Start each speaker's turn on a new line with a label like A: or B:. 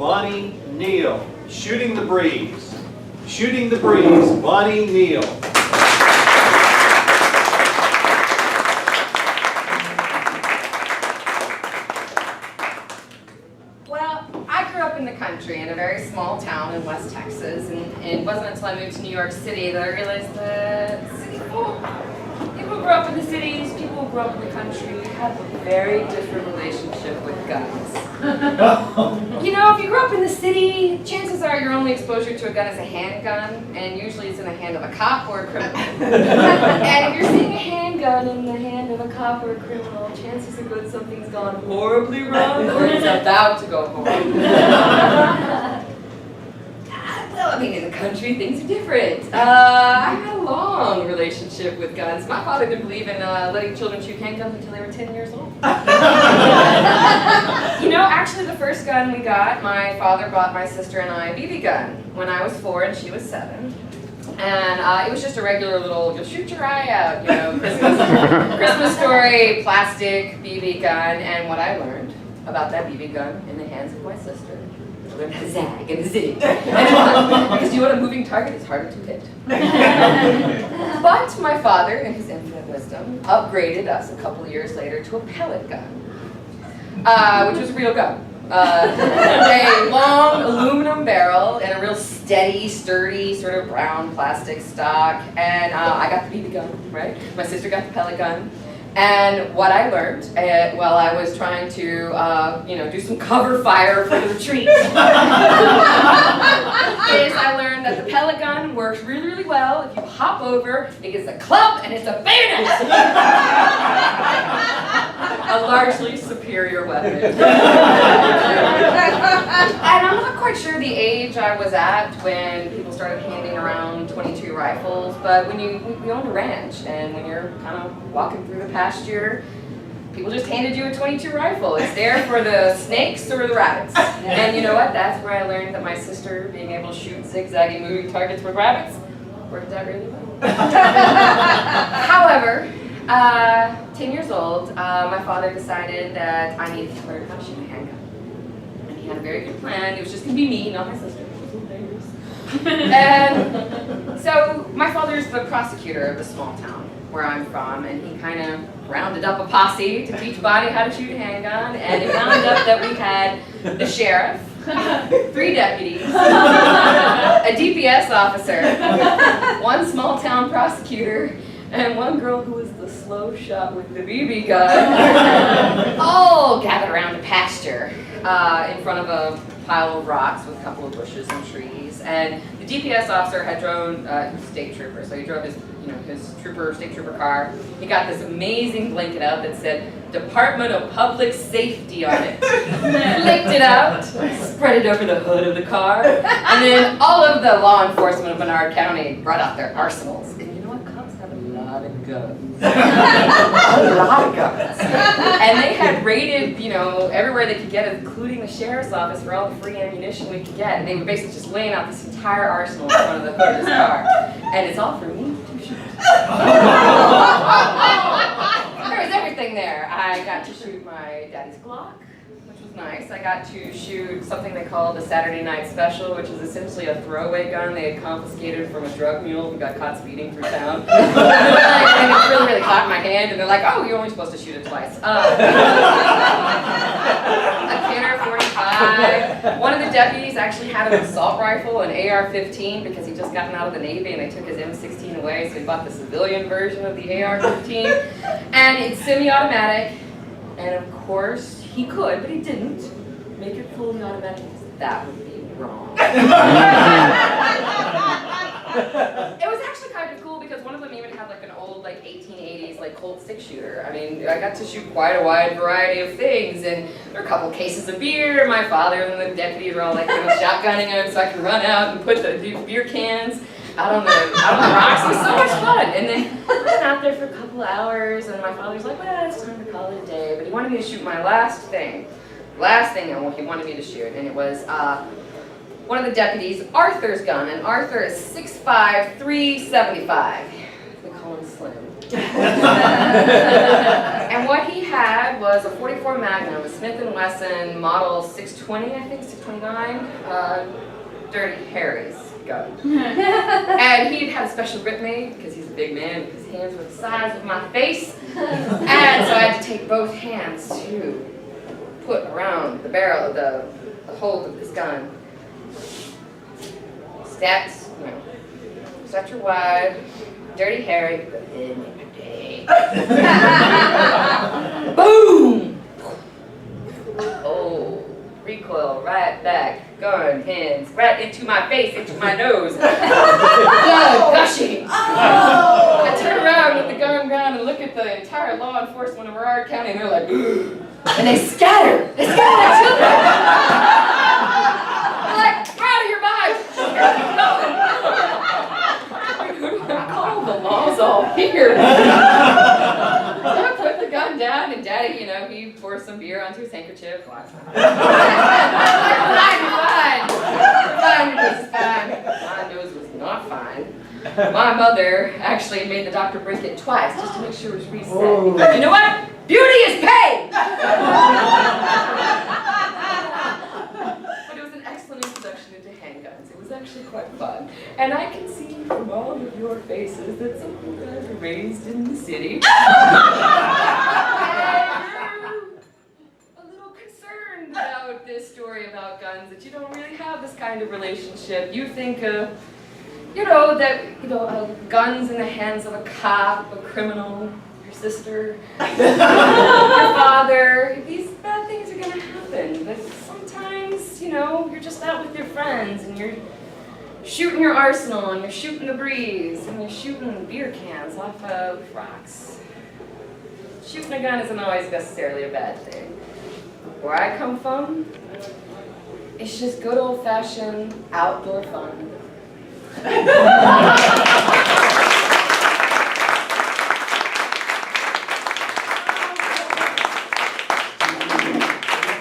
A: Bonnie Neal. Shooting the Breeze. Shooting the Breeze, Bonnie Neal.
B: Well, I grew up in the country in a very small town in West Texas, and it wasn't until I moved to New York City that I realized that people who grew up in the cities, people who grew up in the country have a very different relationship with guns. You know, if you grew up in the city, chances are your only exposure to a gun is a handgun, and usually it's in the hand of a cop or a criminal. And if you're seeing a handgun in the hand of a cop or a criminal, chances are good something's gone horribly wrong or it's about to go horribly wrong. Well, I mean, in the country, things are different. I had a long relationship with guns. My father didn't believe in letting children shoot handguns until they were 10 years old. You know, actually, the first gun we got, my father bought my sister and I a BB gun when I was 4 and she was 7. And it was just a regular little, you'll shoot your eye out, you know, Christmas story, plastic BB gun. And what I learned about that BB gun in the hands of my sister, I learned how to zag and zig. Because you know what, a moving target is harder to hit. But my father, in his infinite wisdom, upgraded us a couple of years later to a pellet gun, which was a real gun. A long aluminum barrel and a real steady, sturdy, sort of brown plastic stock. And I got the BB gun, right? My sister got the pellet gun. And what I learned while I was trying to, do some cover fire for the retreat, is I learned that the pellet gun works really, really well. If you hop over, it gets a club and it's a bayonet. A largely superior weapon. And I'm not quite sure the age I was at when people started handing around .22 rifles, but when we owned a ranch, and when you're kind of walking through the pasture, people just handed you a .22 rifle. It's there for the snakes or the rabbits. And you know what? That's where I learned that my sister being able to shoot zigzaggy moving targets with rabbits worked out really well. However, 10 years old, my father decided that I needed to learn how to shoot a handgun. And he had a very good plan. It was just going to be me, not my sister. And so my father's the prosecutor of the small town where I'm from, and he kind of rounded up a posse to teach Bonnie how to shoot a handgun, and it wound up that we had the sheriff, 3 deputies, a DPS officer, 1 small town prosecutor, and 1 girl who was the slow shot with the BB gun, all gathered around a pasture in front of a pile of rocks with a couple of bushes and trees. And the DPS officer had drove, he was a state trooper, so he drove his state trooper car. He got this amazing blanket out that said Department of Public Safety on it. Flicked it out, spread it over the hood of the car, and then all of the law enforcement of Menard County brought out their arsenals. And you know what? Cops have a lot of guns. A lot of guns. And they had raided, everywhere they could get, including the sheriff's office, for all the free ammunition we could get. And they were basically just laying out this entire arsenal in front of the hood of his car. And it's all for me to shoot. There was everything there. I got to shoot my daddy's Glock, which was nice. I got to shoot something they called a Saturday Night Special, which is essentially a throwaway gun they had confiscated from a drug mule who got caught speeding through town. And it really, really caught in my hand, and they're like, oh, you're only supposed to shoot it twice. A Kenner 45. One of the deputies actually had an assault rifle, an AR-15, because he'd just gotten out of the Navy and they took his M16 away, so he bought the civilian version of the AR-15. And it's semi-automatic, and of course, he could, but he didn't, make it fully automatic, because that would be wrong. It was actually kind of cool because one of them even had like an old 1880s Colt 6-shooter. I mean, I got to shoot quite a wide variety of things, and there were a couple cases of beer. My father and the deputies were all shotgunning them so I could run out and put the beer cans out on the rocks. It was so much fun. And then I went out there for a couple of hours, and my father was like, well, it's time to call it a day. But he wanted me to shoot my last thing he wanted me to shoot, and it was one of the deputies, Arthur's gun, and Arthur is 6'5", 375. We call him Slim. And what he had had was a .44 Magnum, a Smith & Wesson model 620, I think, 629, Dirty Harry's gun. And he'd had a special grip made because he's a big man, his hands were the size of my face. And so I had to take both hands to put around the barrel, the hold of this gun. Stacked, you know, sector wide, Dirty Harry, but in a day. Boom! Oh, recoil right back, gun, hands, right into my face, into my nose. Blood gushing. I turn around with the gun ground and look at the entire law enforcement of Broward County, and they're like, and they scatter. They scatter like children. They're like, we're out of here, bye. Oh, the law's all here. So I put the gun down, and Daddy, you know, he pours some beer onto his handkerchief. Fine, this is fine. My nose was not fine. My mother actually made the doctor break it twice just to make sure it was reset.
C: Oh.
B: Because you know what? Beauty is pain! But it was an excellent introduction into handguns. It was actually quite fun. And I can see from all of your faces that some of you guys were raised in the city. A little concerned about this story about guns, that you don't really have this kind of relationship. You think guns in the hands of a cop, a criminal, your sister, your father, these bad things are gonna happen. But sometimes, you know, you're just out with your friends and you're shooting your arsenal and you're shooting the breeze and you're shooting beer cans off of rocks. Shooting a gun isn't always necessarily a bad thing. Where I come from, it's just good old-fashioned outdoor fun.